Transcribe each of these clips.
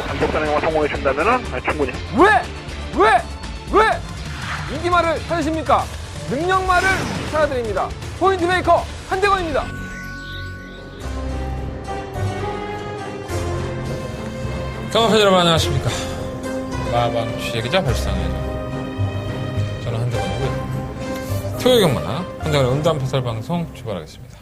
단독 단행만 성공해 준다면은 충분히. 왜 인기말을 찾으십니까? 능력말을 찾아드립니다. 포인트 메이커 한대건입니다. 경험팬 여러분 안녕하십니까. 마방 취재기자 발상회장 저는 한대건이고요. 토요일 경마 한대건의 음담 패설 방송 출발하겠습니다.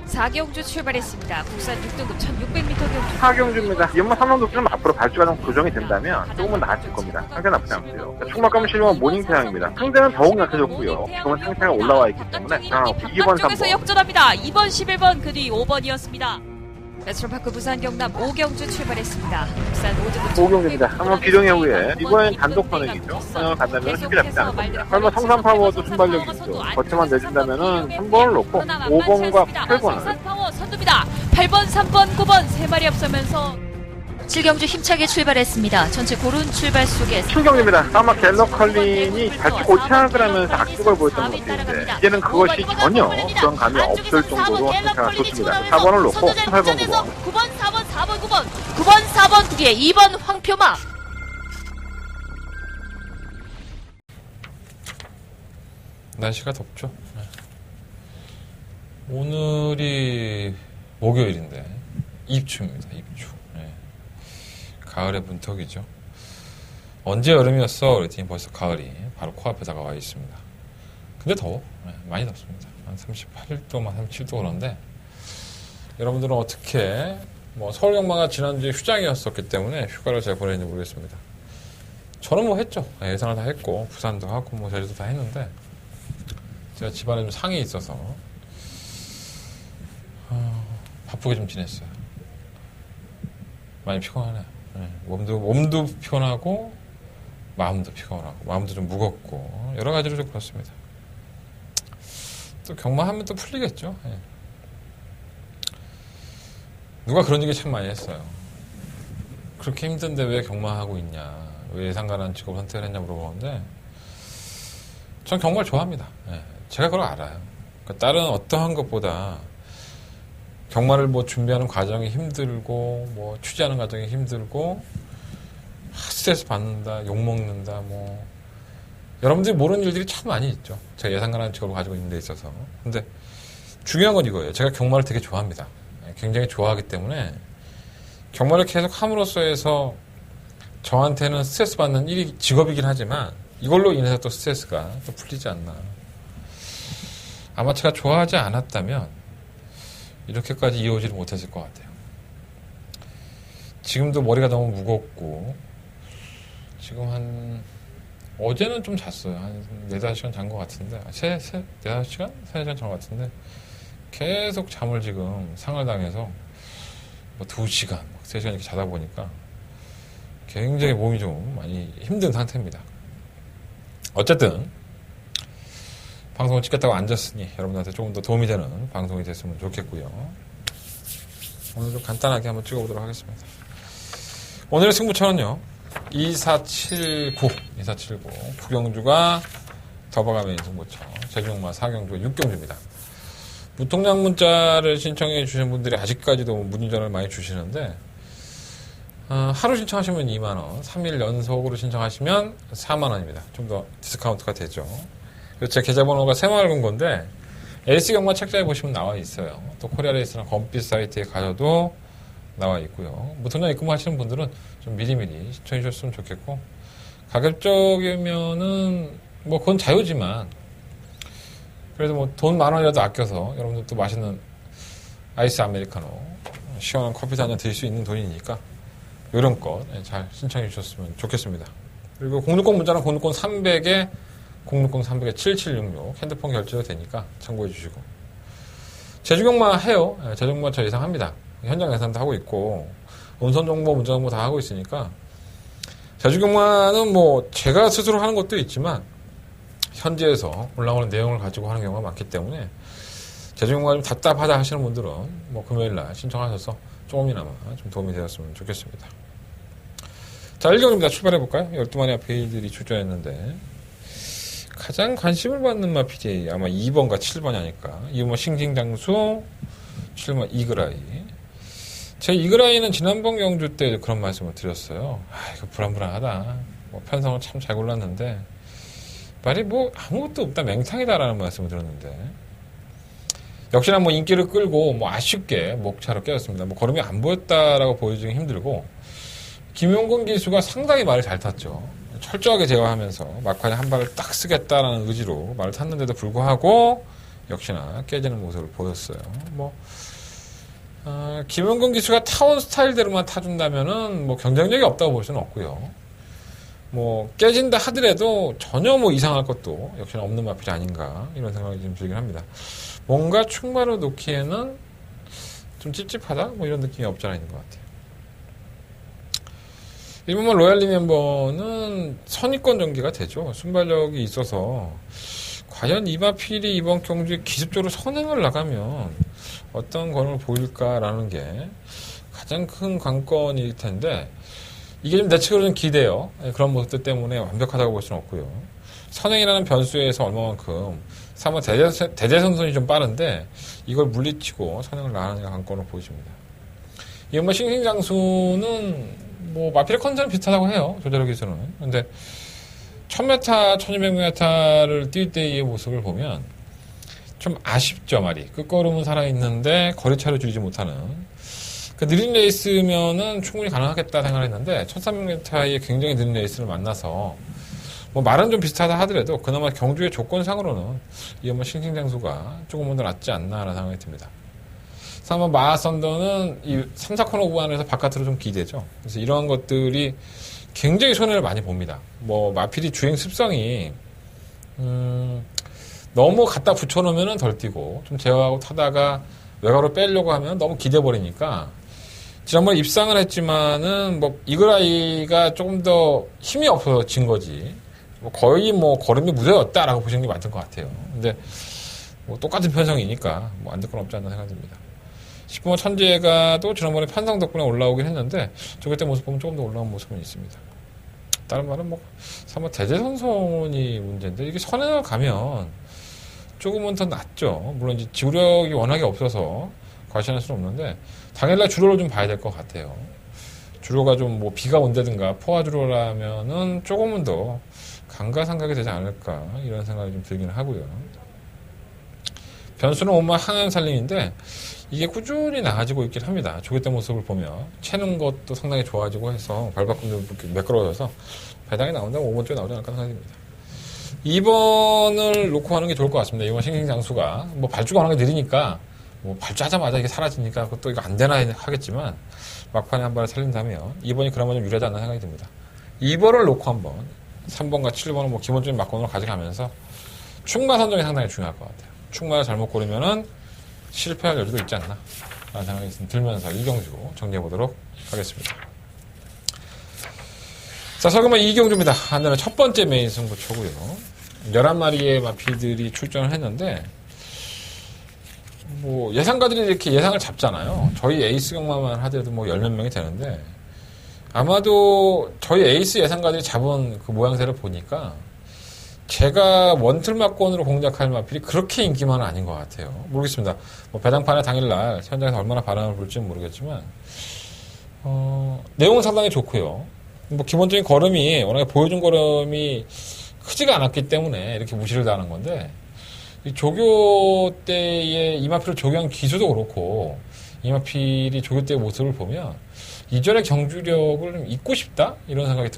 사경주 출발했습니다. 국산 6등급 1600m 경주. 사경주입니다. 연마 3번 독주는 앞으로 발주가 좀 고정이 된다면 조금은 나아질 겁니다. 상태 나쁘지 않고요. 축막감은 실력은 모닝태양입니다. 상대는 더욱 약해졌고요. 지금은 상태가 올라와 있기 때문에 2번, 3번. 쪽에서 역전합니다. 2번, 11번, 그 뒤 5번이었습니다. 메트로파크 부산 경남 오경주 출발했습니다. 국산 5등급 오경주입니다. 한번 기동의 후에 이번엔 단독 선행이죠. 선행을 간다면 쉽게 잡지 않을 겁니다. 설마 성산파워도 순발력이 있죠. 거치만 내준다면은 3번을 놓고 5번과 8번을. 성산파워 선두입니다. 8번, 3번, 9번 세 마리 앞서면서 7경주 힘차게 출발했습니다. 전체 고른 출발 속에 7경주입니다. 아마 갤러컬린이 발주 고착을 하면서 악습을 보였던 것 같은데 이제는 그것이 전혀 그런 감이 없을 정도로 상태가 좋습니다. 4번을 놓고 8번, 9번. 9번, 4번, 4번, 9번 9번, 4번, 그 뒤에 2번 황표마. 날씨가 덥죠. 오늘이 목요일인데 입추입니다. 입추. 가을의 문턱이죠. 언제 여름이었어? 그랬더니 벌써 가을이 바로 코앞에 다가와 있습니다. 근데 더워. 많이 덥습니다. 한 38도, 37도 그런데 여러분들은 어떻게 서울 경마가 지난주에 휴장이었었기 때문에 휴가를 잘 보냈는지 모르겠습니다. 저는 했죠. 예상을 다 했고 부산도 하고 제주도 다 했는데 제가 집안에 좀 상이 있어서 바쁘게 좀 지냈어요. 많이 피곤하네요. 몸도 피곤하고 마음도 피곤하고 마음도 좀 무겁고 여러 가지로 좀 그렇습니다. 또 경마하면 또 풀리겠죠. 누가 그런 얘기 참 많이 했어요. 그렇게 힘든데 왜 경마하고 있냐, 왜 예상가는 직업을 선택을 했냐 물어보는데 전 경마를 좋아합니다. 제가 그걸 알아요. 그러니까 다른 어떠한 것보다 경마를 준비하는 과정이 힘들고 취재하는 과정이 힘들고 스트레스 받는다, 욕먹는다 여러분들이 모르는 일들이 참 많이 있죠. 제가 예상가라는 직업을 가지고 있는 데 있어서. 근데 중요한 건 이거예요. 제가 경마를 되게 좋아합니다. 굉장히 좋아하기 때문에 경마를 계속 함으로써 해서 저한테는 스트레스 받는 일이 직업이긴 하지만 이걸로 인해서 또 스트레스가 또 풀리지 않나. 아마 제가 좋아하지 않았다면 이렇게까지 이어오지를 못했을 것 같아요. 지금도 머리가 너무 무겁고 지금 어제는 좀 잤어요. 한 4-5시간 잔 것 같은데 4-5시간? 3-4시간 잔 것 같은데 계속 잠을 지금 상을 당해서 2시간, 3시간 이렇게 자다 보니까 굉장히 몸이 좀 많이 힘든 상태입니다. 어쨌든 방송을 찍겠다고 앉았으니 여러분들한테 조금 더 도움이 되는 방송이 됐으면 좋겠고요. 오늘 좀 간단하게 한번 찍어보도록 하겠습니다. 오늘의 승부처는요. 2479 구경주가 더버가면 승부처, 제주경마 4경주가 6경주입니다. 무통장 문자를 신청해 주신 분들이 아직까지도 문의전을 많이 주시는데 하루 신청하시면 2만원, 3일 연속으로 신청하시면 4만원입니다. 좀 더 디스카운트가 되죠. 제 계좌번호가 새마을금 건데 에이스경마 책자에 보시면 나와 있어요. 또 코리아레이스나 검빛 사이트에 가셔도 나와 있고요. 무통장 입금하시는 분들은 좀 미리미리 신청해 주셨으면 좋겠고 가급적이면은 그건 자유지만 그래도 돈 10,000원이라도 아껴서 여러분들 또 맛있는 아이스 아메리카노 시원한 커피 한잔 드실 수 있는 돈이니까 요령껏 잘 신청해 주셨으면 좋겠습니다. 그리고 060 문자는 060 300에 060 300에 7766 핸드폰 결제도 되니까 참고해 주시고 제주경마 해요. 제주경마 저 예상합니다. 현장 예상도 하고 있고 운선정보, 문자정보 다 하고 있으니까 제주경마는 제가 스스로 하는 것도 있지만 현지에서 올라오는 내용을 가지고 하는 경우가 많기 때문에 제주경마가 좀 답답하다 하시는 분들은 금요일날 신청하셔서 조금이나마 좀 도움이 되었으면 좋겠습니다. 자, 1경주입니다. 출발해볼까요? 12마리 앞에이들이 출전했는데 가장 관심을 받는 마필이 아마 2번과 7번이 아닐까. 2번 싱싱장수, 7번 이그라이. 제 이그라이는 지난번 경주 때 그런 말씀을 드렸어요. 이거 불안불안하다. 뭐 편성을 참 잘 골랐는데 말이 뭐 아무것도 없다, 맹탕이다라는 말씀을 드렸는데 역시나 뭐 인기를 끌고 뭐 아쉽게 목차로 깨졌습니다. 뭐 걸음이 안 보였다라고 보여주기 힘들고 김용근 기수가 상당히 말을 잘 탔죠. 철저하게 제어하면서 막판에 한 발을 딱 쓰겠다라는 의지로 말을 탔는데도 불구하고 역시나 깨지는 모습을 보였어요. 김용근 기수가 타온 스타일대로만 타준다면은 뭐 경쟁력이 없다고 볼 수는 없고요. 뭐 깨진다 하더라도 전혀 뭐 이상할 것도 역시나 없는 마필이 아닌가 이런 생각이 좀 들긴 합니다. 뭔가 충마로 놓기에는 좀 찝찝하다 뭐 이런 느낌이 없지 않아 있는 것 같아요. 1번만 로얄리 멤버는 선입권 전개가 되죠. 순발력이 있어서 과연 이 마필이 이번 경주에 기습적으로 선행을 나가면 어떤 건을 보일까라는 게 가장 큰 관건일 텐데 이게 좀 내측으로 좀 기대요. 그런 모습들 때문에 완벽하다고 볼 수는 없고요. 선행이라는 변수에서 얼마만큼 3번 대대선선이 좀 빠른데 이걸 물리치고 선행을 나가는 관건으로 보여집니다. 이번 싱싱장수는 뭐 마필의 컨디션 비슷하다고 해요. 조절력 기수는. 근데 1000m, 1200m를 뛸 때의 모습을 보면 좀 아쉽죠, 말이. 끝걸음은 살아있는데 거리차를 줄이지 못하는. 그 느린 레이스면은 충분히 가능하겠다 생각을 했는데 1300m의 굉장히 느린 레이스를 만나서 뭐 말은 좀 비슷하다 하더라도 그나마 경주의 조건상으로는 이 한번 싱싱장수가 조금은 더 낫지 않나라는 생각이 듭니다. 3번 마하선더는 이 3, 4코너 구간에서 바깥으로 좀 기대죠. 그래서 이러한 것들이 굉장히 손해를 많이 봅니다. 뭐 마필이 주행 습성이 너무 갖다 붙여놓으면 덜 뛰고 좀 제어하고 타다가 외곽으로 빼려고 하면 너무 기대버리니까 지난번에 입상을 했지만은 뭐 이그라이가 조금 더 힘이 없어진 거지 뭐 거의 뭐 걸음이 무대였다라고 보시는 게 맞을 것 같아요. 근데 뭐 똑같은 편성이니까 뭐 안 될 건 없지 않나 생각됩니다. 10번 천재가 또 지난번에 편성 덕분에 올라오긴 했는데 저 그때 모습 보면 조금 더 올라온 모습은 있습니다. 다른 말은 뭐 3번 대제선선이 문제인데 이게 선행을 가면 조금은 더 낫죠. 물론 이제 지구력이 워낙에 없어서 과시할 수는 없는데 당일날 주로를 좀 봐야 될 것 같아요. 주로가 좀 뭐 비가 온다든가 포화 주로라면은 조금은 더 감가상각이 되지 않을까 이런 생각이 좀 들긴 하고요. 변수는 온만 항행 살림인데 이게 꾸준히 나아지고 있긴 합니다. 조개대 모습을 보면 채는 것도 상당히 좋아지고 해서 발바꿈도 매끄러워져서 배당이 나온다면 5번 쪽에 나오지 않을까 생각됩니다. 2번을 놓고 하는 게 좋을 것 같습니다. 이번 싱싱장수가 뭐 발주가 워낙에 느리니까 뭐 발주하자마자 이게 사라지니까 그것도 이거 안 되나 하겠지만 막판에 한 발을 살린다면 2번이 그나마 좀 유리하지 않나 생각이 듭니다. 2번을 놓고 한번 3번과 7번은 뭐 기본적인 막권으로 가져가면서 충마 선정이 상당히 중요할 것 같아요. 충마를 잘못 고르면은 실패할 여지도 있지 않나 라는 생각이 들면서 이경주 정리해보도록 하겠습니다. 자, 설금은 이경주입니다. 한날은 첫 번째 메인 승부처고요. 11마리의 마피들이 출전을 했는데 뭐 예상가들이 이렇게 예상을 잡잖아요. 저희 에이스 경마만 하더라도 뭐 10몇 명이 되는데 아마도 저희 에이스 예상가들이 잡은 그 모양새를 보니까 제가 원틀막권으로 공략할 마필이 그렇게 인기만은 아닌 것 같아요. 모르겠습니다. 뭐 배당판의 당일날 현장에서 얼마나 바람을 불지는 모르겠지만 내용은 상당히 좋고요. 뭐 기본적인 걸음이 워낙에 보여준 걸음이 크지가 않았기 때문에 이렇게 무시를 당하는 건데 이 조교 때의 이마필을 조교한 기수도 그렇고 이마필이 조교 때의 모습을 보면 이전의 경주력을 좀 잊고 싶다 이런 생각이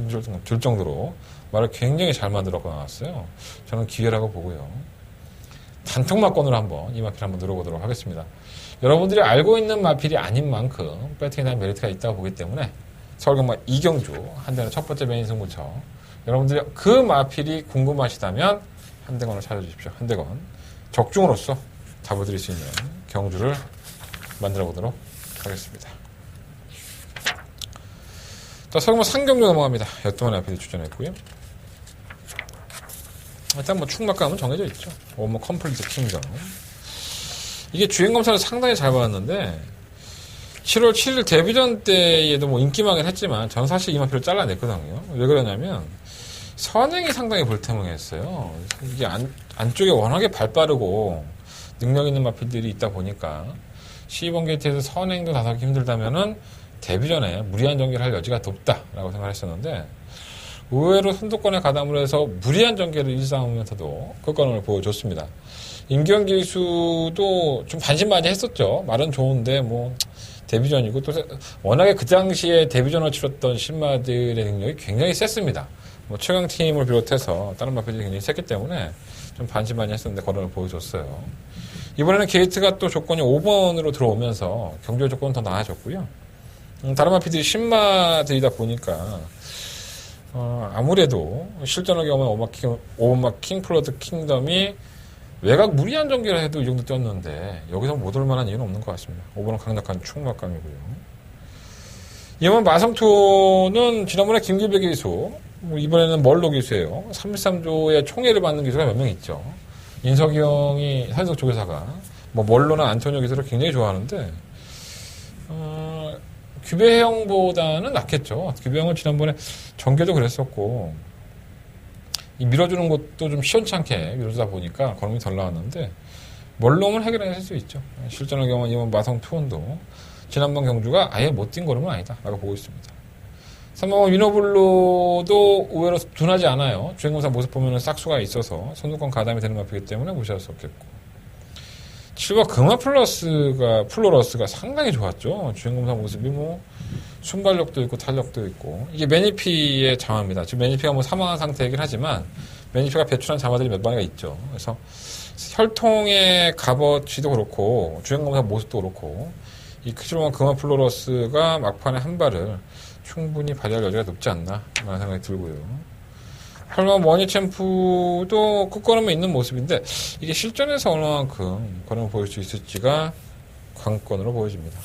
들 정도로 말을 굉장히 잘 만들어 나왔어요. 저는 기회라고 보고요. 단톡마권으로 한번 이 마필 한번 늘어보도록 하겠습니다. 여러분들이 알고 있는 마필이 아닌 만큼 배팅에 대한 메리트가 있다고 보기 때문에 서울경마 이경주 한대는 첫 번째 메인 승부처 여러분들이 그 마필이 궁금하시다면 한대건을 찾아주십시오. 한대건 적중으로서 답을 드릴 수 있는 경주를 만들어 보도록 하겠습니다. 자, 서울경마 상경주 넘어갑니다. 8동안 마필이 출전했고요. 일단 뭐 충막감은 정해져 있죠. 뭐 컴플리트 킹덤. 이게 주행검사를 상당히 잘 받았는데 7월 7일 데뷔전 때에도 뭐 인기망을 했지만 저는 사실 이 마필을 잘라냈거든요. 왜 그러냐면 선행이 상당히 불태몽했어요. 이게 안쪽에 워낙에 발 빠르고 능력 있는 마필들이 있다 보니까 12번 게이트에서 선행도 다하기 힘들다면은 데뷔전에 무리한 전개를 할 여지가 높다라고 생각했었는데 의외로 선두권에 가담을 해서 무리한 전개를 일삼으면서도 끝권을 보여줬습니다. 임기현 기수도 좀 반신반의했었죠. 말은 좋은데 뭐 데뷔전이고 또 워낙에 그 당시에 데뷔전을 치렀던 신마들의 능력이 굉장히 셌습니다. 뭐 최강팀을 비롯해서 다른 마필들이 굉장히 셌기 때문에 좀 반신반의했었는데 거론을 보여줬어요. 이번에는 게이트가 또 조건이 5번으로 들어오면서 경주의 조건은 더 나아졌고요. 다른 마필들이 신마들이다 보니까 아무래도 실전을 경험한 오버마킹 플러드 킹덤이 외곽 무리한 전개를 해도 이 정도 뛰었는데 여기서 못 올 만한 이유는 없는 것 같습니다. 5번은 강력한 충막감이고요. 이번 마성토는 지난번에 김길배 기수, 이번에는 멀로 기수예요. 33조의 총애를 받는 기수가 몇 명 있죠. 인석이 형이 산석 조교사가 뭐 멀로나 안토니오 기수를 굉장히 좋아하는데 규배 형보다는 낫겠죠. 규배 형은 지난번에 전개도 그랬었고 이 밀어주는 것도 좀 시원찮게 밀어주다 보니까 걸음이 덜 나왔는데 멀롱은 해결해낼 수 있죠. 실전을 경험한 이번 마성 투혼도 지난번 경주가 아예 못 뛴 걸음은 아니다 라고 보고 있습니다. 3번 위너블루도 의외로 둔하지 않아요. 주행검사 모습 보면은 싹수가 있어서 선두권 가담이 되는 마피기 때문에 무시할 수 없겠고 7번 금화 플로러스가 상당히 좋았죠. 주행검사 모습이 뭐 순발력도 있고 탄력도 있고 이게 매니피의 장화입니다. 지금 매니피가 뭐 사망한 상태이긴 하지만 매니피가 배출한 장화들이 몇 마리가 있죠. 그래서 혈통의 값어치도 그렇고 주행검사 모습도 그렇고 이 크지로만 금화 플로러스가 막판에 한 발을 충분히 발휘할 여지가 높지 않나 라는 생각이 들고요. 8번 머니챔프도 끝걸음에 있는 모습인데 이게 실전에서 얼마만큼 걸음을 보일 수 있을지가 관건으로 보여집니다.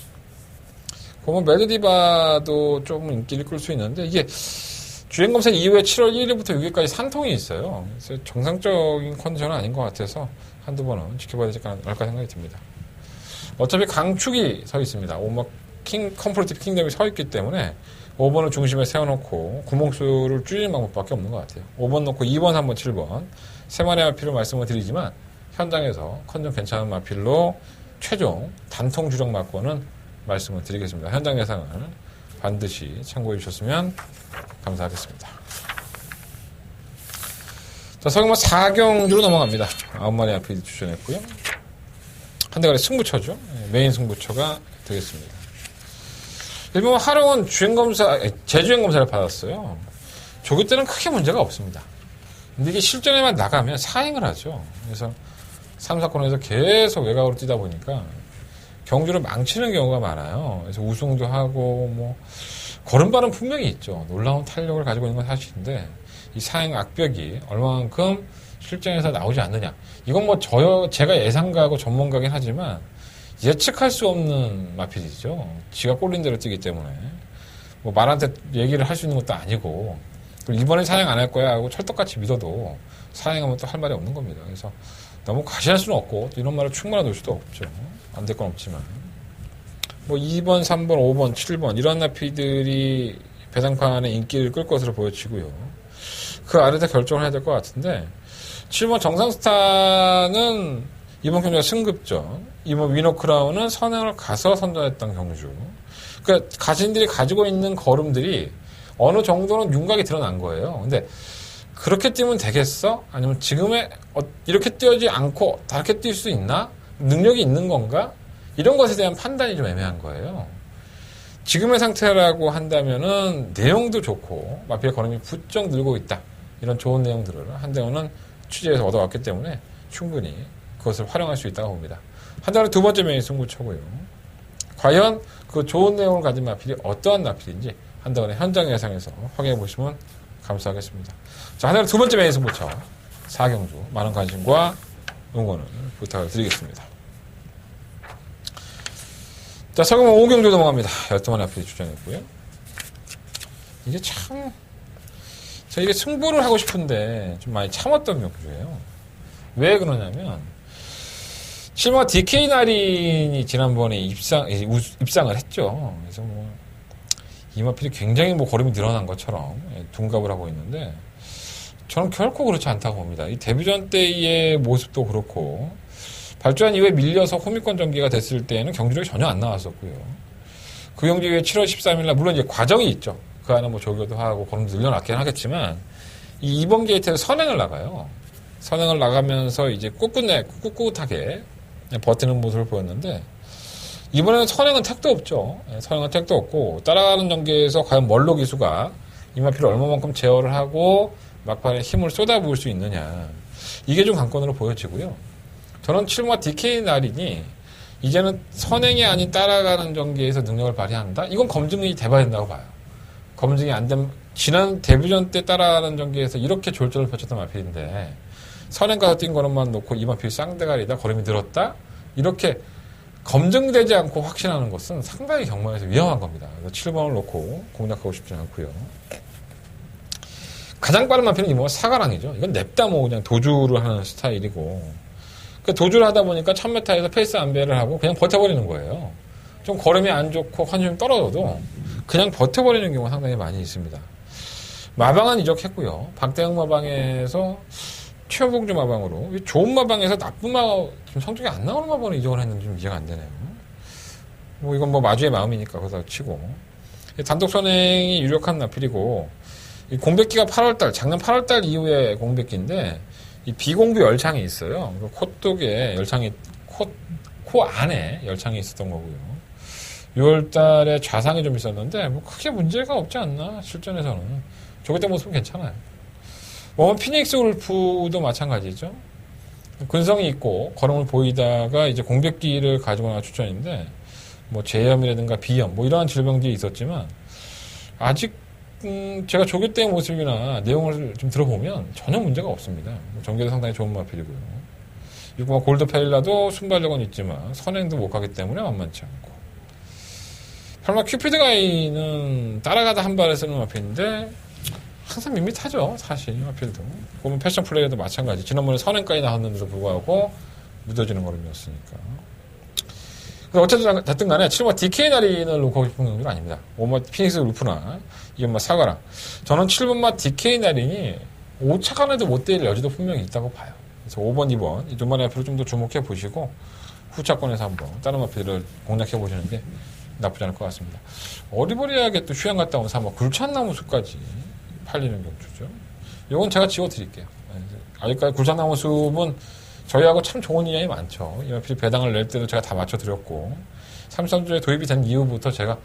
보면 매드디바도 조금 인기를 끌 수 있는데 이게 주행검사 이후에 7월 1일부터 6일까지 산통이 있어요. 그래서 정상적인 컨디션은 아닌 것 같아서 한두 번은 지켜봐야 되지 않을까 생각이 듭니다. 어차피 강축이 서 있습니다. 컴플리트 킹덤이 서 있기 때문에 5번을 중심에 세워놓고 구멍수를 줄이는 방법밖에 없는 것 같아요. 5번 놓고 2번, 3번, 7번 세 마리의 마필로 말씀을 드리지만 현장에서 컨디션 괜찮은 마필로 최종 단통 주력 막고는 말씀을 드리겠습니다. 현장 예상을 반드시 참고해 주셨으면 감사하겠습니다. 자, 서경마 4경주로 넘어갑니다. 9마리 마필이 추천했고요. 한 대가리 승부처죠. 메인 승부처가 되겠습니다. 일본 하령은 재주행검사를 받았어요. 조교 때는 크게 문제가 없습니다. 근데 이게 실전에만 나가면 사행을 하죠. 그래서 3, 4권에서 계속 외곽으로 뛰다 보니까 경주를 망치는 경우가 많아요. 그래서 우승도 하고 뭐 걸음발은 분명히 있죠. 놀라운 탄력을 가지고 있는 건 사실인데 이 사행 악벽이 얼마만큼 실전에서 나오지 않느냐. 이건 뭐 제가 예상가고 전문가긴 하지만 예측할 수 없는 마필이죠. 지가 꼴린 대로 뛰기 때문에. 뭐 말한테 얘기를 할 수 있는 것도 아니고, 이번에 사행 안 할 거야 하고 철떡같이 믿어도 사행하면 또 할 말이 없는 겁니다. 그래서 너무 과시할 수는 없고, 이런 말을 충분히 놓을 수도 없죠. 안 될 건 없지만. 뭐 2번, 3번, 5번, 7번, 이런 마필들이 배당판의 인기를 끌 것으로 보여지고요. 그 아래다 결정을 해야 될 것 같은데, 7번 정상스타는 이번 경주가 승급전, 이번 위너크라운은 선행을 가서 선전했던 경주. 그러니까 가신들이 가지고 있는 걸음들이 어느 정도는 윤곽이 드러난 거예요. 근데 그렇게 뛰면 되겠어? 아니면 지금의 이렇게 뛰지 않고 다르게 뛸 수 있나? 능력이 있는 건가? 이런 것에 대한 판단이 좀 애매한 거예요. 지금의 상태라고 한다면은 내용도 좋고 마피아 걸음이 부쩍 늘고 있다. 이런 좋은 내용들을 한대원은 취재에서 얻어왔기 때문에 충분히 그것을 활용할 수 있다고 봅니다. 한다는 두 번째 메인 승부처고요. 과연 그 좋은 내용을 가진 마필이 어떠한 마필인지 한다는 현장 예상에서 확인해 보시면 감사하겠습니다. 자, 한다는 두 번째 메인 승부처 4경주 많은 관심과 응원을 부탁을 드리겠습니다. 자, 서경마 5경주 넘어갑니다. 12마리 마필이 출전했고요. 이게 참 저희가 승부를 하고 싶은데 좀 많이 참았던 경주예요. 왜 그러냐면 7번 DK 나린이 지난번에 입상을 했죠. 그래서 뭐 이마필이 굉장히 뭐 걸음이 늘어난 것처럼 둔갑을 하고 있는데 저는 결코 그렇지 않다고 봅니다. 이 데뷔전 때의 모습도 그렇고 발주한 이후에 밀려서 호미권 전개가 됐을 때에는 경주력이 전혀 안 나왔었고요. 그 경주 이후에 7월 13일 날 물론 이제 과정이 있죠. 그 안에 뭐 조교도 하고 걸음도 늘려놨긴 하겠지만 이 2번 게이트에서 선행을 나가요. 선행을 나가면서 이제 꿋꿋하게 버티는 모습을 보였는데 이번에는 선행은 택도 없죠. 선행은 택도 없고 따라가는 전개에서 과연 멀로 기수가 이마피를 얼마만큼 제어를 하고 막판에 힘을 쏟아부을 수 있느냐. 이게 좀 관건으로 보여지고요. 저는 7마 DK 나린이 이제는 선행이 아닌 따라가는 전개에서 능력을 발휘한다? 이건 검증이 돼봐야 된다고 봐요. 검증이 안 되면 지난 데뷔전 때 따라가는 전개에서 이렇게 졸전을 펼쳤던 마필인데 선행 가서 뛴 걸음만 놓고 이마필 쌍대가리다 걸음이 늘었다? 이렇게 검증되지 않고 확신하는 것은 상당히 경마에서 위험한 겁니다. 그래서 7번을 놓고 공략하고 싶지는 않고요. 가장 빠른 마필은 이모가 사가랑이죠. 이건 냅다 뭐 그냥 도주를 하는 스타일이고 그 도주를 하다 보니까 1000m에서 페이스 안배를 하고 그냥 버텨버리는 거예요. 좀 걸음이 안 좋고 컨디션이 떨어져도 그냥 버텨버리는 경우가 상당히 많이 있습니다. 마방은 이적했고요. 박대영 마방에서 최영봉주 마방으로 좋은 마방에서 나쁜 마방 지금 성적이 안 나오는 마방으로 이적을 했는지 좀 이해가 안 되네요. 뭐 이건 뭐 마주의 마음이니까 그러다 치고 단독 선행이 유력한 나필이고 이 공백기가 8월달 작년 8월달 이후에 공백기인데 이 비공부 열창이 있어요. 콧독에 열창이 코 안에 열창이 있었던 거고요. 6월달에 좌상이 좀 있었는데 뭐 크게 문제가 없지 않나 실전에서는 저기 때 모습은 괜찮아요. 뭐 피닉스 울프도 마찬가지죠. 근성이 있고 걸음을 보이다가 이제 공백기를 가지고 나와 추천인데 뭐 제염이라든가 비염 뭐 이러한 질병들이 있었지만 아직 제가 조교 때의 모습이나 내용을 좀 들어보면 전혀 문제가 없습니다. 전개도 상당히 좋은 마필이고요. 6번 골드 페일라도 순발력은 있지만 선행도 못 가기 때문에 만만치 않고 8마 큐피드 가이는 따라가다 한 발에 쓰는 마필인데 항상 밋밋하죠. 사실 마필도 보면 패션 플레이어도 마찬가지. 지난번에 선행까지 나왔는데도 불구하고 묻어지는 걸음이었으니까. 어쨌든 됐든 간에 7번 DK 나린을 놓고 싶은 경우는 아닙니다. 5번 피닉스 울프나 이건 사과랑 저는 7번마 DK 나린이 5차 간에도 못 때릴 여지도 분명히 있다고 봐요. 그래서 5번, 2번 이 두 마리 앞으로 좀 더 주목해 보시고 후차권에서 한번 다른 마필을 공략해 보시는 게 나쁘지 않을 것 같습니다. 어리버리하게 또 휴양 갔다 온 사마 굴찬나무 숲까지 팔리는 경주죠. 이건 제가 지워드릴게요. 아직까지 굴찬나무 숲은 저희하고 참 좋은 인연이 많죠. 이 마필 배당을 낼 때도 제가 다 맞춰드렸고 3선주에 도입이 된 이후부터 제가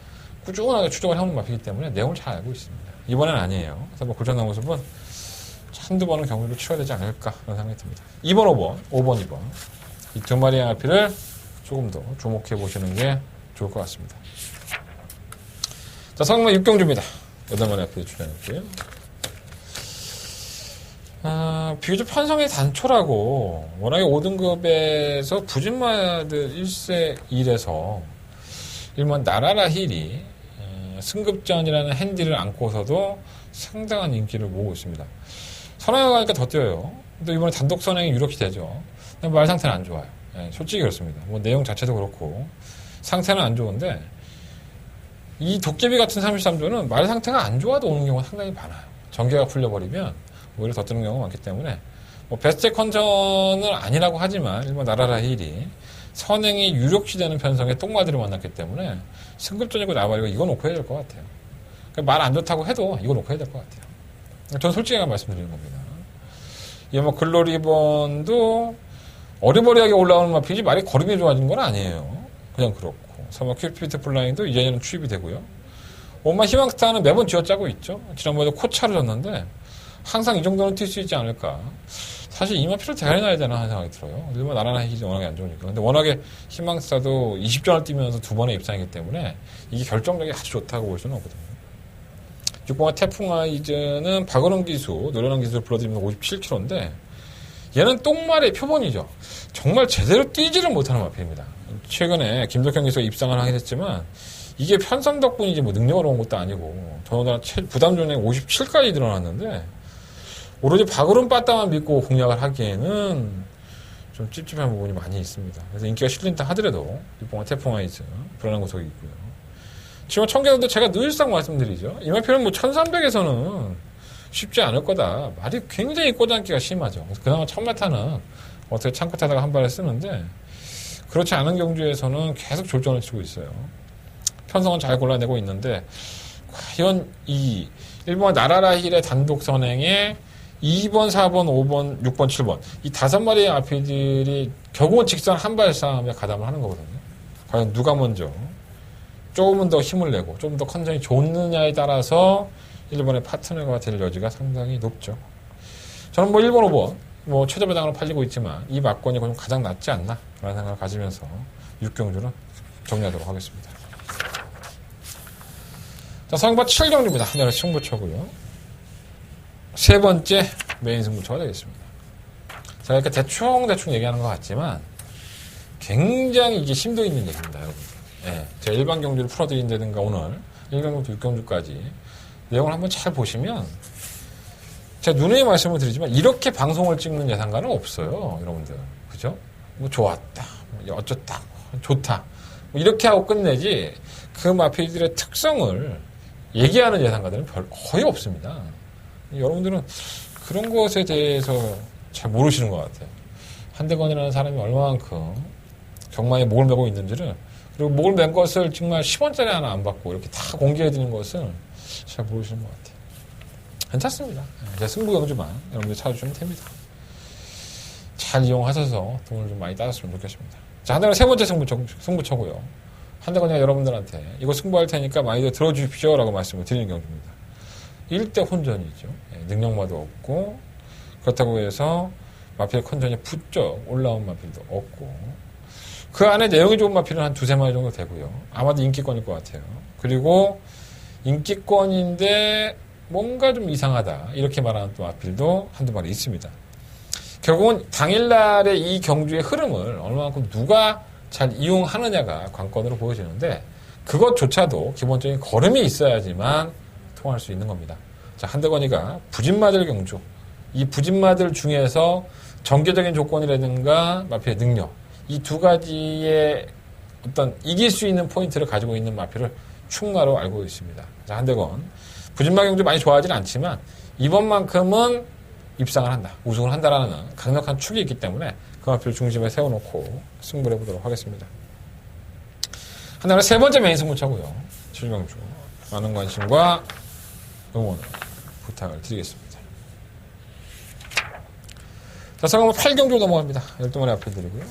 꾸준하게 추적을 해오는 마필이기 때문에 내용을 잘 알고 있습니다. 이번엔 아니에요. 그래서 뭐 굴찬나무 숲은 한두 번은 경주를 치러야 되지 않을까 그런 생각이 듭니다. 2번, 5번, 2번 이 두 마리의 마필을 조금 더 주목해 보시는 게 좋을 것 같습니다. 자, 성마 6경주입니다. 8마리 앞에 출연했고요. 비교적 편성이 단촐하고 워낙에 5등급에서 부진마들 1세 1에서 일본 나라라 힐이 승급전이라는 핸디를 안고서도 상당한 인기를 모으고 있습니다. 선행을 가니까 더 뛰어요. 근데 이번에 단독 선행이 유력시 되죠. 근데 말 상태는 안 좋아요. 솔직히 그렇습니다. 뭐 내용 자체도 그렇고 상태는 안 좋은데 이 도깨비 같은 33조는 말 상태가 안 좋아도 오는 경우가 상당히 많아요. 전개가 풀려버리면 오히려 더 뜨는 경우가 많기 때문에 뭐 베스트 컨디션은 아니라고 하지만 일본 나라라 힐이 선행이 유력시 되는 편성의 똥마들을 만났기 때문에 승급전이고 나발이고 이거 놓고 해야 될 것 같아요. 그러니까 말 안 좋다고 해도 이거 놓고 해야 될 것 같아요. 저는 솔직하게 말씀드리는 겁니다. 이 뭐 글로리본도 어리버리하게 올라오는 마필이 말이 걸음이 좋아진 건 아니에요. 그냥 그렇고. 서머 큐피트 플라인도 이제는 투입이 되고요. 엄마 희망스타는 매번 쥐어짜고 있죠. 지난번에도 코차를 졌는데 항상 이 정도는 뛸 수 있지 않을까. 사실 이 마필을 대가리 놔야 되나 하는 생각이 들어요. 일본 나라나 힐이 워낙에 안 좋으니까. 근데 워낙에 희망스타도 20전을 뛰면서 2번의 입상이기 때문에 이게 결정력이 아주 좋다고 볼 수는 없거든요. 6번의 태풍 아이즈는 박원원 기수, 노련한 기수를 불러들이면 57kg인데 얘는 똥말의 표본이죠. 정말 제대로 뛰지를 못하는 마필입니다. 최근에 김덕현 기수가 입상을 하긴 했지만 이게 편성 덕분이지 뭐 능력으로 온 것도 아니고 더군다나 부담 존액 57까지 늘어났는데 오로지 박으론 빠따만 믿고 공략을 하기에는 좀 찝찝한 부분이 많이 있습니다. 그래서 인기가 실린다 하더라도 6번의 태풍 아이즈 불안한 구석이 있고요. 지금 청계도 제가 늘상 말씀드리죠. 이 마필은 뭐 1300에서는 쉽지 않을 거다. 말이 굉장히 꼬장기가 심하죠. 그래서 그나마 1000m는 어떻게 참고 타다가 한 발을 쓰는데 그렇지 않은 경주에서는 계속 졸전을 치고 있어요. 편성은 잘 골라내고 있는데 과연 이 1번 나라라힐의 단독 선행에 2번, 4번, 5번, 6번, 7번 이 5마리의 마필들이 결국은 직선 한발 싸움에 가담을 하는 거거든요. 과연 누가 먼저 조금은 더 힘을 내고 좀 더 컨디션이 좋느냐에 따라서 1번의 파트너가 될 여지가 상당히 높죠. 저는 뭐 1번, 5번 뭐 최저배당으로 팔리고 있지만 이 막권이 가장 낫지 않나 라는 생각을 가지면서 6경주는 정리하도록 하겠습니다. 자, 성바 7경주입니다. 하늘의 승부처고요. 세 번째 메인 승부처가 되겠습니다. 제가 이렇게 대충 얘기하는 것 같지만 굉장히 이게 심도 있는 얘기입니다, 여러분. 예, 제가 일반 경주를 풀어드린다든가 오늘 1경주부터 6경주까지 내용을 한번 잘 보시면 제가 누누이 말씀을 드리지만 이렇게 방송을 찍는 예상가는 없어요, 여러분들. 그죠? 뭐 좋았다, 뭐 어쩌다, 좋다. 뭐 이렇게 하고 끝내지 그 마필들의 특성을 얘기하는 예상가들은 거의 없습니다. 여러분들은 그런 것에 대해서 잘 모르시는 것 같아요. 한대건이라는 사람이 얼마만큼 경마에 목을 메고 있는지를, 그리고 목을 맨 것을 정말 10원짜리 하나 안 받고 이렇게 다 공개해드리는 것을 잘 모르시는 것 같아요. 괜찮습니다. 제 승부경주만 여러분들 찾아주시면 됩니다. 잘 이용하셔서 돈을 좀 많이 따졌으면 좋겠습니다. 자, 한대건 세 번째 승부처고요. 한대건이가 여러분들한테 이거 승부할 테니까 많이들 들어주십시오 라고 말씀을 드리는 경주입니다. 1대 혼전이죠. 능력마도 없고 그렇다고 해서 마필 컨전이 부쩍 올라온 마필도 없고 그 안에 내용이 좋은 마필은 한 2-3마리 정도 되고요. 아마도 인기권일 것 같아요. 그리고 인기권인데 뭔가 좀 이상하다 이렇게 말하는 또 마필도 한두 마리 있습니다. 결국은 당일날의 이 경주의 흐름을 얼마만큼 누가 잘 이용하느냐가 관건으로 보여지는데 그것조차도 기본적인 걸음이 있어야지만 통할 수 있는 겁니다. 자, 한대건이가 부진마들 경주, 이 부진마들 중에서 전개적인 조건이라든가 마필의 능력, 이 두 가지의 어떤 이길 수 있는 포인트를 가지고 있는 마필을 충나로 알고 있습니다. 자, 한대건 부진마 경주 많이 좋아하지는 않지만 이번만큼은 입상을 한다, 우승을 한다라는 강력한 축이 있기 때문에 그 마필을 중심에 세워놓고 승부를 해보도록 하겠습니다. 한대건의 세 번째 메인 승부처고요. 7경주 많은 관심과 응원을 부탁을 드리겠습니다. 자, 성함은 8경주 넘어갑니다. 12마리 앞에 드리고요.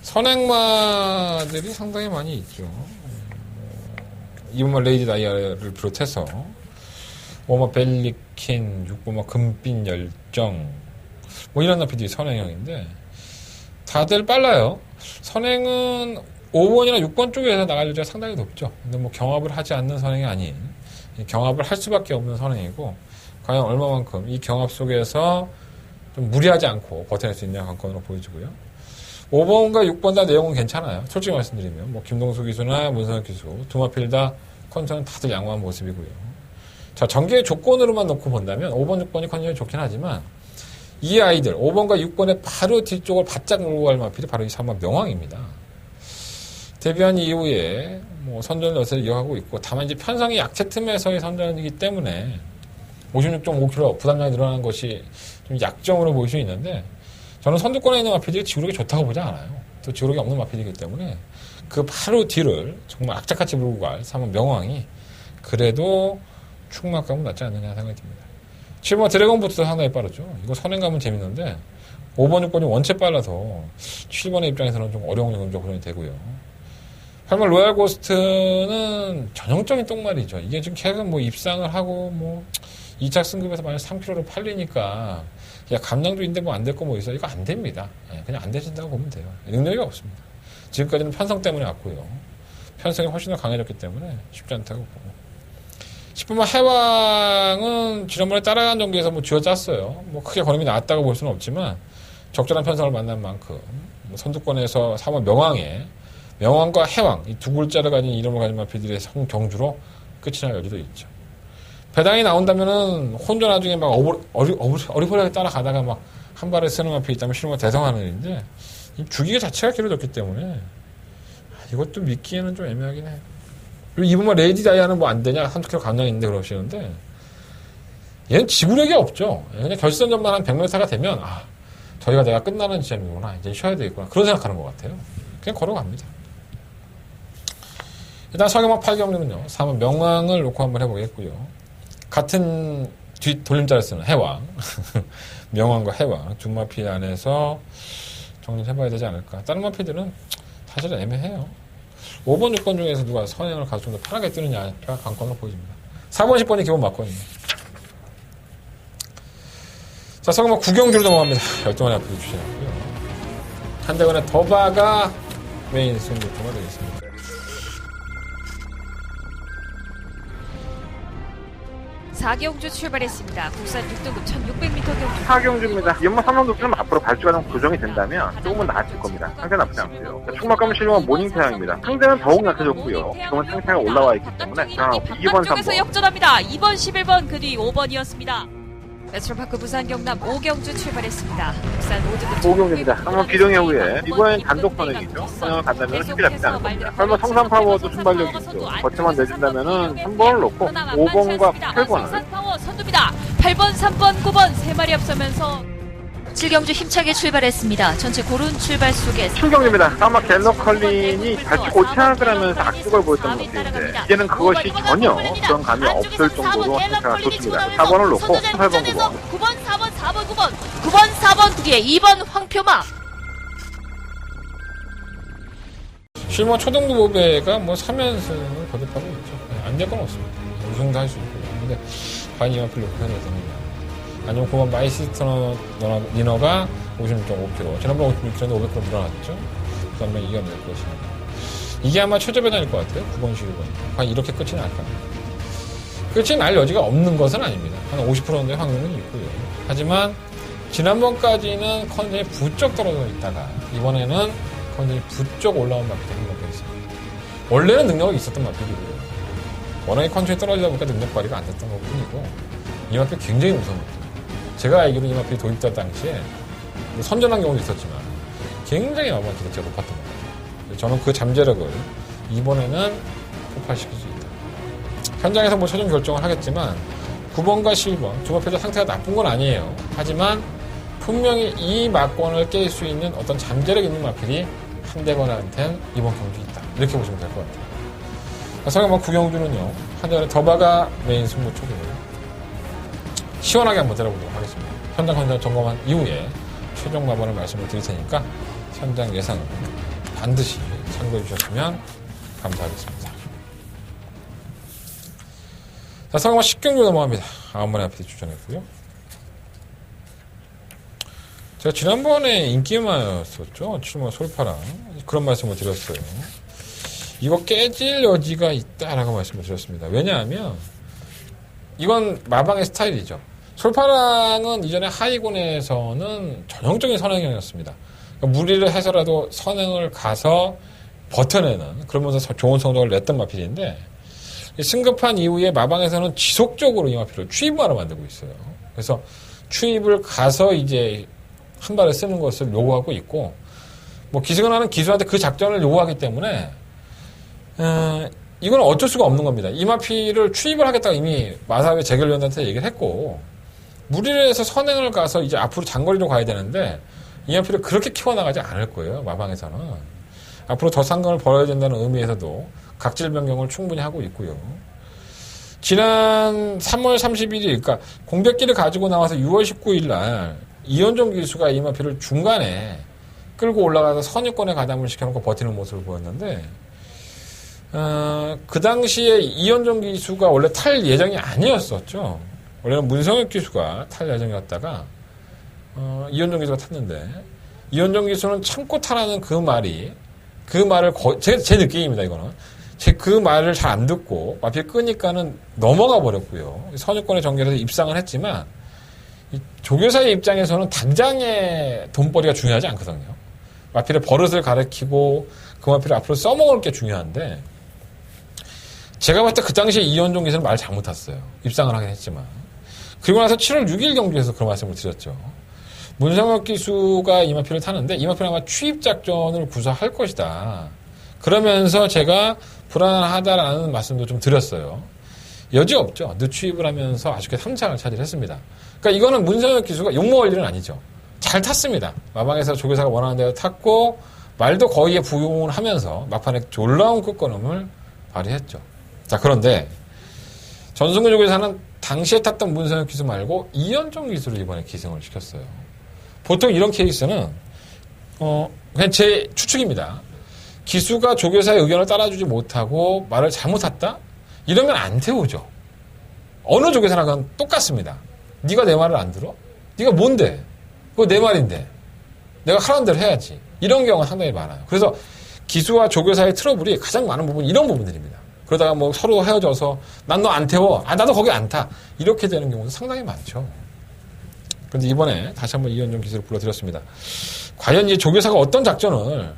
선행마들이 상당히 많이 있죠. 이번만 레이디 다이아를 비롯해서 5마 벨리킨, 6번마 금빛 열정 뭐 이런 나피들이 선행형인데 다들 빨라요. 선행은 5번이나 6번 쪽에서 나갈 여지가 상당히 높죠. 근데 뭐 경합을 하지 않는 선행이 아닌 경합을 할 수밖에 없는 선행이고 과연 얼마만큼 이 경합 속에서 좀 무리하지 않고 버텨낼 수 있냐 관건으로 보여지고요. 5번과 6번 다 내용은 괜찮아요. 솔직히 말씀드리면 뭐 김동수 기수나 문성혁 기수 두 마필 다 컨디션은 다들 양호한 모습이고요. 자, 전개의 조건으로만 놓고 본다면 5번, 6번이 컨디션이 좋긴 하지만 이 아이들 5번과 6번의 바로 뒤쪽을 바짝 몰고 갈 마필이 바로 이 3번 명왕입니다. 데뷔한 이후에 뭐 선전 여세를 이어가고 있고 다만 이제 편성이 약체 틈에서의 선전이기 때문에 56.5kg 부담량이 늘어나는 것이 좀 약점으로 보일 수 있는데 저는 선두권에 있는 마필들이 지구력이 좋다고 보지 않아요. 또 지구력이 없는 마필이기 때문에 그 바로 뒤를 정말 악착같이 몰고 갈 3번 명왕이 그래도 충만감은 낮지 않느냐 생각이 듭니다. 7번 드래곤부트도 상당히 빠르죠. 이거 선행감은 재밌는데 5번, 6번이 원체 빨라서 7번의 입장에서는 좀 어려운 경기가 구현이 되고요. 8번 로얄 고스트는 전형적인 똥말이죠. 이게 지금 계속 뭐 입상을 하고 뭐 2차 승급에서 만약 3kg를 팔리니까 야 감량주인데 뭐 안 될 거 뭐 있어. 이거 안 됩니다. 그냥 안 되신다고 보면 돼요. 능력이 없습니다. 지금까지는 편성 때문에 왔고요. 편성이 훨씬 더 강해졌기 때문에 쉽지 않다고 보고 10번만 해왕은 지난번에 따라간 정도에서 뭐 쥐어짰어요. 뭐 크게 걸음이 나왔다고 볼 수는 없지만 적절한 편성을 만난 만큼 뭐 선두권에서 3번 명왕과 해왕 이 두 글자를 가진 이름을 가진 마필들의 성경주로 끝이 날 여지도 있죠. 배당이 나온다면은 혼자 나중에 막 어리버리하게 따라가다가 막 한 발에 쓰는 마필이 있다면 실험을 대성하는 일인데 이 주기계 자체가 길어졌기 때문에 이것도 믿기에는 좀 애매하긴 해요. 그리고 이번만 레이디 다이아는 뭐 안 되냐 30kg 감량이 있는데 그러시는데 얘는 지구력이 없죠. 그냥 결승전만 한 100m가 되면 저희가 내가 끝나는 지점이구나. 이제 쉬어야 되겠구나. 그런 생각하는 것 같아요. 그냥 걸어갑니다. 일단 서경막 8경주는요. 3번 명왕을 놓고 한번 해보겠고요. 같은 돌림자를 쓰는 해왕. 명왕과 해왕. 두 마필 안에서 정리를 해봐야 되지 않을까. 다른 마필들은 사실 애매해요. 5번, 6번 중에서 누가 선행을 가서 좀 더 편하게 뜨느냐가 관건으로 보여집니다. 4번, 10번이 기본 맞거든요. 자, 서경막 9경주로 넘어갑니다. 12마리 앞으로 주시고요. 한대건의 더바가 메인 승부처가 되겠습니다. 사경주 출발했습니다. 국산 6등급 1600m 경주. 4경주입니다. 연마 3라운드 좀 앞으로 발주가 좀 고정이 된다면 조금은 나아질 겁니다. 상태는 나쁘지 않고요. 총막감은 실용한 모닝 태양입니다. 상대는 더욱 약해졌고요. 지금은 상태가 올라와 있기 때문에 2번, 쪽에서 3번. 역전합니다. 2번, 11번, 그 뒤 5번이었습니다. 메트로파크 부산 경남 5경주 출발했습니다. 국산 5등급 5경주입니다. 한번 기동의 후에 이번엔 단독 선행이죠. 선행을 간다면 스킬이 나쁘지 않을 겁니다. 설마 성산 파워도 순발력이 있죠. 버텨만 내준다면은 3번을 놓고 5번과 8번을 성산파워 선두입니다. 8번, 3번, 9번 세 마리 앞서면서 7경주 힘차게 출발했습니다. 전체 고른 출발 속에 7경주입니다. 아마 갤럭컬린이 발주 고착을 하면서 악수걸 보였던 모습인데 이제는 그것이 전혀 그런 감이 없을 정도로 상태가 좋습니다. 4번을 놓고 8번, 9번. 9번, 4번, 4번, 9번 9번, 4번 두 개, 2번 황표마. 실무 초등부 보배가 뭐 3연승을 거듭하고 있죠. 안 될 건 없습니다. 우승도 할 수 있고요. 근데 과연 이 앞을 놓고 해야 되느냐. 아니면 9번 마이시스터 니너가 56.5kg. 지난번 56kg인데 500kg 늘어났죠. 그 다음에 이겨낼 것이냐. 이게 아마 최저 배당일 것 같아요. 9번, 11번. 과연 이렇게 끝이 날까? 끝이 날 여지가 없는 것은 아닙니다. 한 50% 정도의 확률은 있고요. 하지만 지난번까지는 컨디션이 부쩍 떨어져 있다가 이번에는 컨디션이 부쩍 올라온 마피가 있습니다. 원래는 능력이 있었던 마피이고요. 워낙에 컨디션이 떨어지다 보니까 능력 발휘가 안 됐던 것 뿐이고 이 마피 굉장히 무서운 제가 알기로 이 마필이 도입될 당시에 선전한 경우도 있었지만 굉장히 마법 기대치가 높았던 겁니다. 저는 그 잠재력을 이번에는 폭발시킬 수 있다. 현장에서 뭐 최종 결정을 하겠지만 9번과 11번 두 마필의 상태가 나쁜 건 아니에요. 하지만 분명히 이 막권을 깰 수 있는 어떤 잠재력 있는 마필이 한대건한테는 이번 경주 있다. 이렇게 보시면 될 것 같아요. 성형만 9경주는요. 한대건의 더바가 메인 승부처고요. 시원하게 한번 들어보도록 하겠습니다. 현장 컨디션 점검한 이후에 최종 마번을 말씀을 드릴 테니까 현장 예상 반드시 참고해 주셨으면 감사하겠습니다. 자, 상황만 10경주 넘어갑니다. 9마리 앞에 추천했고요. 제가 지난번에 인기마였었죠. 출마 솔파랑 그런 말씀을 드렸어요. 이거 깨질 여지가 있다라고 말씀을 드렸습니다. 왜냐하면 이건 마방의 스타일이죠. 솔파랑은 이전에 하이곤에서는 전형적인 선행형이었습니다. 그러니까 무리를 해서라도 선행을 가서 버텨내는 그러면서 좋은 성적을 냈던 마필인데 승급한 이후에 마방에서는 지속적으로 이 마필을 추입하러 만들고 있어요. 그래서 추입을 가서 이제 한 발을 쓰는 것을 요구하고 있고 뭐 기승을 기수한테 그 작전을 요구하기 때문에 이건 어쩔 수가 없는 겁니다. 이 마피를 추입을 하겠다고 이미 마사회 재결위원한테 얘기를 했고 무리를 해서 선행을 가서 이제 앞으로 장거리로 가야 되는데 이 마피를 그렇게 키워나가지 않을 거예요. 마방에서는. 앞으로 더 상금을 벌어야 된다는 의미에서도 각질 변경을 충분히 하고 있고요. 지난 3월 31일 그러니까 공백기를 가지고 나와서 6월 19일 날 이현종 기수가 이 마피를 중간에 끌고 올라가서 선유권에 가담을 시켜놓고 버티는 모습을 보였는데 그 당시에 이현종 기수가 원래 탈 예정이 아니었었죠. 원래는 문성혁 기수가 탈 예정이었다가 이현종 기수가 탔는데 이현종 기수는 참고 타라는 그 말을 제 느낌입니다. 이거는 그 말을 잘 안 듣고 마필 끄니까는 넘어가 버렸고요. 선유권에 전개해서 입상을 했지만 조교사의 입장에서는 당장의 돈벌이가 중요하지 않거든요. 마필의 버릇을 가르치고 그 마필을 앞으로 써먹을 게 중요한데 제가 봤을 때 그 당시에 이현종 기수는 말 잘못 탔어요. 입상을 하긴 했지만. 그리고 나서 7월 6일 경주에서 그런 말씀을 드렸죠. 문성혁 기수가 이 마필을 타는데 이 마필은 아마 추입 작전을 구사할 것이다. 그러면서 제가 불안하다라는 말씀도 좀 드렸어요. 여지 없죠. 늦추입을 하면서 아쉽게 3차를 차지했습니다. 그러니까 이거는 문성혁 기수가 욕먹을 일은 아니죠. 잘 탔습니다. 마방에서 조교사가 원하는 대로 탔고 말도 거의에 부응을 하면서 막판에 놀라운 끝걸음을 발휘했죠. 자, 그런데 전승근 조교사는 당시에 탔던 문선혁 기수 말고 이현종 기수를 이번에 기승을 시켰어요. 보통 이런 케이스는 그냥 제 추측입니다. 기수가 조교사의 의견을 따라주지 못하고 말을 잘못 탔다? 이러면 안 태우죠. 어느 조교사나 그건 똑같습니다. 네가 내 말을 안 들어? 네가 뭔데? 그거 내 말인데. 내가 하라는 대로 해야지. 이런 경우가 상당히 많아요. 그래서 기수와 조교사의 트러블이 가장 많은 부분이 이런 부분들입니다. 그러다가 뭐 서로 헤어져서 난 너 안 태워. 아, 나도 거기 안 타. 이렇게 되는 경우도 상당히 많죠. 그런데 이번에 다시 한번 이현종 기수를 불러드렸습니다. 과연 이 조교사가 어떤 작전을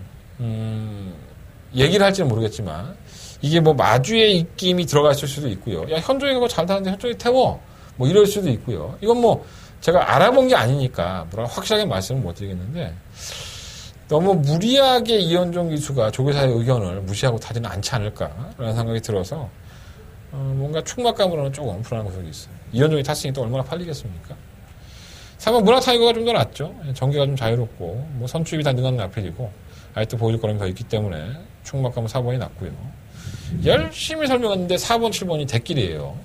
얘기를 할지는 모르겠지만 이게 뭐 마주의 입김이 들어갔을 수도 있고요. 야, 현종이가 그거 잘 타는데 현종이 태워. 뭐 이럴 수도 있고요. 이건 뭐 제가 알아본 게 아니니까 뭐라고 확실하게 말씀을 못 드리겠는데 너무 무리하게 이현종 기수가 조교사의 의견을 무시하고 타지는 않지 않을까라는 생각이 들어서 뭔가 충막감으로는 조금 불안한 구석이 있어요. 이현종이 탔으니 또 얼마나 팔리겠습니까? 3번 문화타이거가 좀 더 낫죠. 전개가 좀 자유롭고 뭐 선출입이 다 능한 라펠이고 아직도 보여줄 거람이 더 있기 때문에 충막감은 4번이 낫고요. 열심히 설명했는데 4번, 7번이 대길이에요.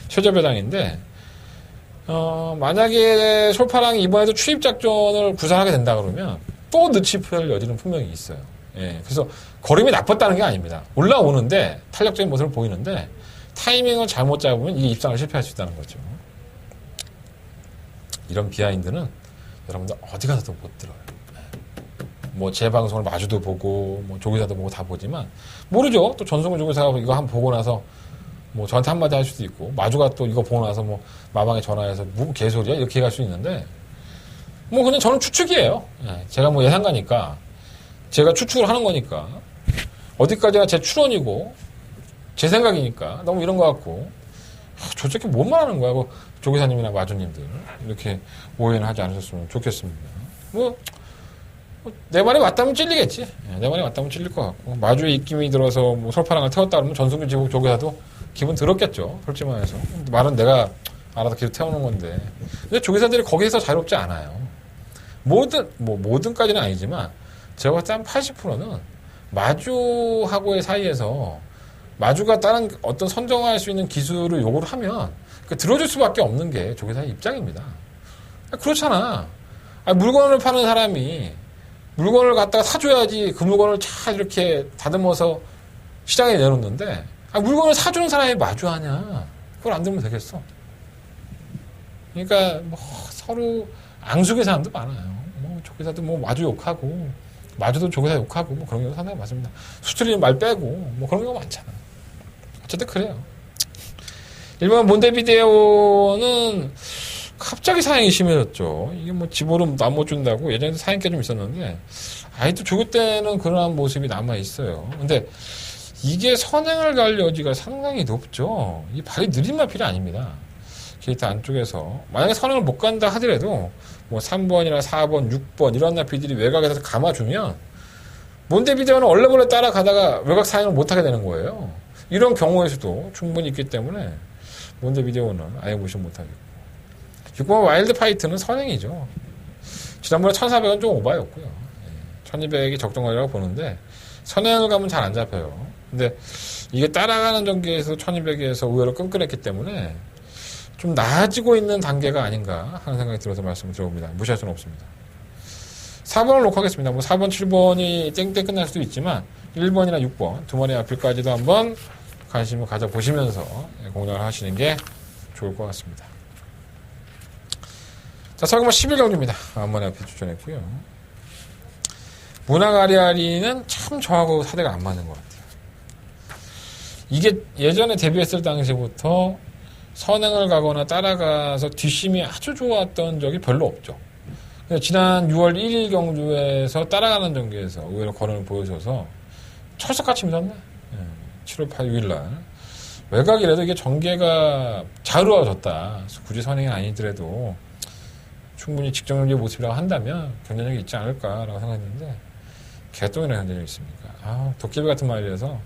최저배당인데 만약에 솔파랑이 이번에도 추입작전을 구사하게 된다 그러면 또 늦추할 여지는 분명히 있어요. 예, 그래서 걸음이 나빴다는 게 아닙니다. 올라오는데 탄력적인 모습을 보이는데 타이밍을 잘못 잡으면 이 입상을 실패할 수 있다는 거죠. 이런 비하인드는 여러분들 어디 가서도 못 들어요. 뭐 제 방송을 마주도 보고 뭐 조교사도 보고 다 보지만 모르죠. 또 전승근 조교사가 이거 한번 보고 나서 뭐 저한테 한마디 할 수도 있고 마주가 또 이거 보고 나서 뭐 마방에 전화해서 뭐 개소리야 이렇게 갈 수 있는데 뭐 그냥 저는 추측이에요. 제가 뭐 예상가니까 제가 추측을 하는 거니까 어디까지나 제 추론이고 제 생각이니까 너무 이런 거 같고 저 새끼 뭔 말하는 거야. 뭐 조교사님이나 마주님들 이렇게 오해는 하지 않으셨으면 좋겠습니다. 뭐 내 말이 맞다면 찔리겠지. 내 말이 맞다면 찔릴 것 같고 마주에 입김이 들어서 뭐 솔파랑을 태웠다 그러면 전승근 지국 조교사도 기분 들었겠죠. 솔직히 말해서 말은 내가 알아서 계속 태우는 건데 근데 조교사들이 거기에서 자유롭지 않아요. 모든까지는 아니지만 제가 봤을 때 한 80%는 마주하고의 사이에서 마주가 다른 어떤 선정할 수 있는 기술을 요구를 하면 들어줄 수밖에 없는 게 조교사의 입장입니다. 그렇잖아. 물건을 파는 사람이 물건을 갖다가 사줘야지 그 물건을 잘 이렇게 다듬어서 시장에 내놓는데 물건을 사주는 사람이 마주하냐. 그걸 안 들으면 되겠어. 그러니까 뭐 서로 앙숙의 사람도 많아요. 뭐 조교사도 뭐 마주 욕하고 마주도 조교사 욕하고 뭐 그런 경우가 상당히 많습니다. 수틀리는 말 빼고 뭐 그런 경우가 많잖아. 어쨌든 그래요. 일본 몬테비데오는 갑자기 사행이 심해졌죠. 이게 뭐 집오름 안 못 준다고 예전에도 사행기 좀 있었는데 아직도 조교 때는 그러한 모습이 남아 있어요. 근데 이게 선행을 갈 여지가 상당히 높죠. 이 발이 느린 마필이 아닙니다. 게이트 안쪽에서 만약에 선행을 못 간다 하더라도 뭐 3번이나 4번, 6번 이런 나필들이 외곽에서 감아주면 몬테비데오는 얼레벌레 따라가다가 외곽 사행을 못하게 되는 거예요. 이런 경우의 수도 충분히 있기 때문에 몬테비데오는 아예 무시 못하겠고 6번 와일드 파이트는 선행이죠. 지난번에 1400은 좀 오바였고요. 1200이 적정거리라고 보는데 선행을 가면 잘 안 잡혀요. 근데 이게 따라가는 전개에서 1200에서 의외로 끈끈했기 때문에 좀 나아지고 있는 단계가 아닌가 하는 생각이 들어서 말씀을 드려봅니다. 무시할 수는 없습니다. 4번을 놓고 하겠습니다. 뭐 4번, 7번이 땡땡 끝날 수도 있지만 1번이나 6번 두 마리 앞길까지도 한번 관심을 가져보시면서 공략을 하시는 게 좋을 것 같습니다. 자, 설마 11경주입니다. 앞머리 앞에 추천했고요. 문화가리아리는 참 저하고 사대가 안 맞는 것 같아요. 이게 예전에 데뷔했을 당시부터 선행을 가거나 따라가서 뒷심이 아주 좋았던 적이 별로 없죠. 지난 6월 1일 경주에서 따라가는 전개에서 의외로 걸음을 보여줘서 철석같이 믿었네. 7월 8일 날. 외곽이라도 이게 전개가 자유로워졌다. 굳이 선행이 아니더라도 충분히 직정적인 모습이라고 한다면 경쟁력이 있지 않을까라고 생각했는데 개똥이나 경쟁력이 있습니까? 도깨비 같은 말이라서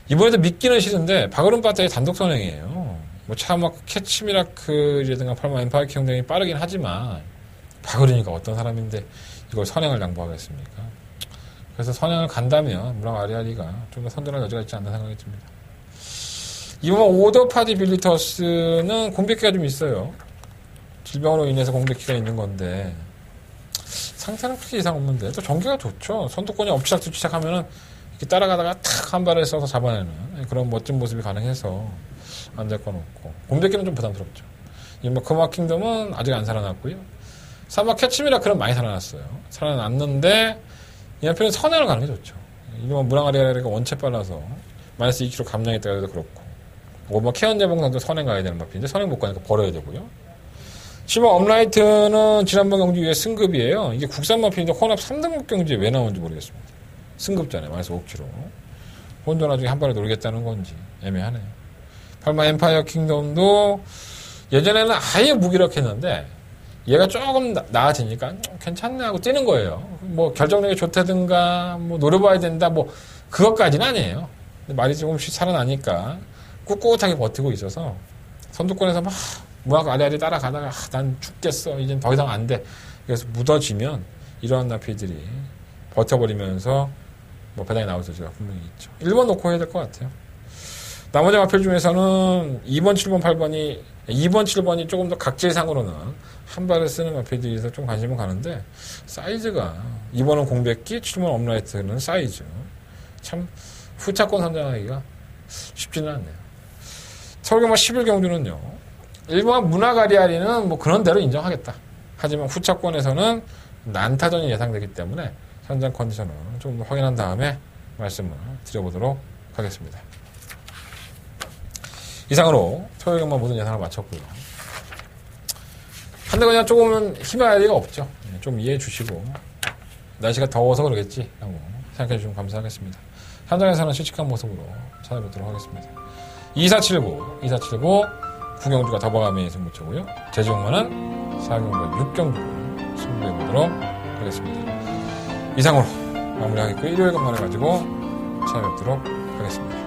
이번에도 믿기는 싫은데 박어른 바타의 단독 선행이에요. 뭐 차막 캐치미라클이라든가 팔마 엠파이어 경쟁이 빠르긴 하지만 박으리니까 어떤 사람인데 이걸 선행을 양보하겠습니까? 그래서 선행을 간다면 무랑 아리아리가 좀 더 선전할 여지가 있지 않나 생각이 듭니다. 이번 오더 파디 빌리터스는 공백기가 좀 있어요. 질병으로 인해서 공백기가 있는 건데 상태는 크게 이상 없는데 또 전개가 좋죠. 선두권이 엎치락뒤치락 하면은 이렇게 따라가다가 탁 한 발을 써서 잡아내는 그런 멋진 모습이 가능해서 안 될 건 없고 공백기는 좀 부담스럽죠. 이번 크마 킹덤은 아직 안 살아났고요. 사마 캐치미라클은 많이 살아났어요. 살아났는데 이 앞에는 선행을 가는 게 좋죠. 이번 무랑아리아리가 원체 빨라서 마이너스 2kg 감량했다고 해도 그렇고 뭐 케언 재봉선도 선행 가야 되는 마피인데 선행 못 가니까 버려야 되고요. 10번 업라이트는 지난번 경주 이후에 승급이에요. 이게 국산 마피인데 혼합 3등급 경주에 왜 나오는지 모르겠습니다. 승급자네. 마이너스 5kg. 혼자 나중에 한 발에 노리겠다는 건지 애매하네요. 8번 엠파이어 킹덤도 예전에는 아예 무기력했는데 얘가 조금 나아지니까 괜찮네 하고 뛰는 거예요. 뭐 결정력이 좋다든가 뭐 노려봐야 된다 뭐 그것까지는 아니에요. 근데 말이 조금씩 살아나니까 꿋꿋하게 버티고 있어서 선두권에서 막 무학 아리아리 따라가다가 난 죽겠어 이젠 더 이상 안 돼. 그래서 묻어지면 이러한 나피들이 버텨버리면서 뭐 배당이 나올 수가 분명히 있죠. 1번 놓고 해야 될 것 같아요. 나머지 마필 중에서는 2번, 7번, 8번이 2번, 7번이 조금 더 각질상으로는 한 발을 쓰는 마필들에서 좀 관심은 가는데 사이즈가 2번은 공백기, 7번 업라이트는 사이즈 참 후차권 선정하기가 쉽지는 않네요. 서울경마 11경주는요. 1번 문화가리아리는 뭐 그런 대로 인정하겠다. 하지만 후차권에서는 난타전이 예상되기 때문에 현장 컨디션을 조금 더 확인한 다음에 말씀을 드려보도록 하겠습니다. 이상으로 토요일경마 모든 예상을 마쳤고요. 한데 그냥 조금은 힘의 아이디가 없죠. 좀 이해해 주시고 날씨가 더워서 그러겠지 라고 생각해 주시면 감사하겠습니다. 현장에서는 실직한 모습으로 찾아뵙도록 하겠습니다. 2479 구경주가 더버가미 승부처고요. 제주용마는 4경주 6경주로 승부해 보도록 하겠습니다. 이상으로 마무리하겠고 일요일 것만을 가지고 찾아뵙도록 하겠습니다.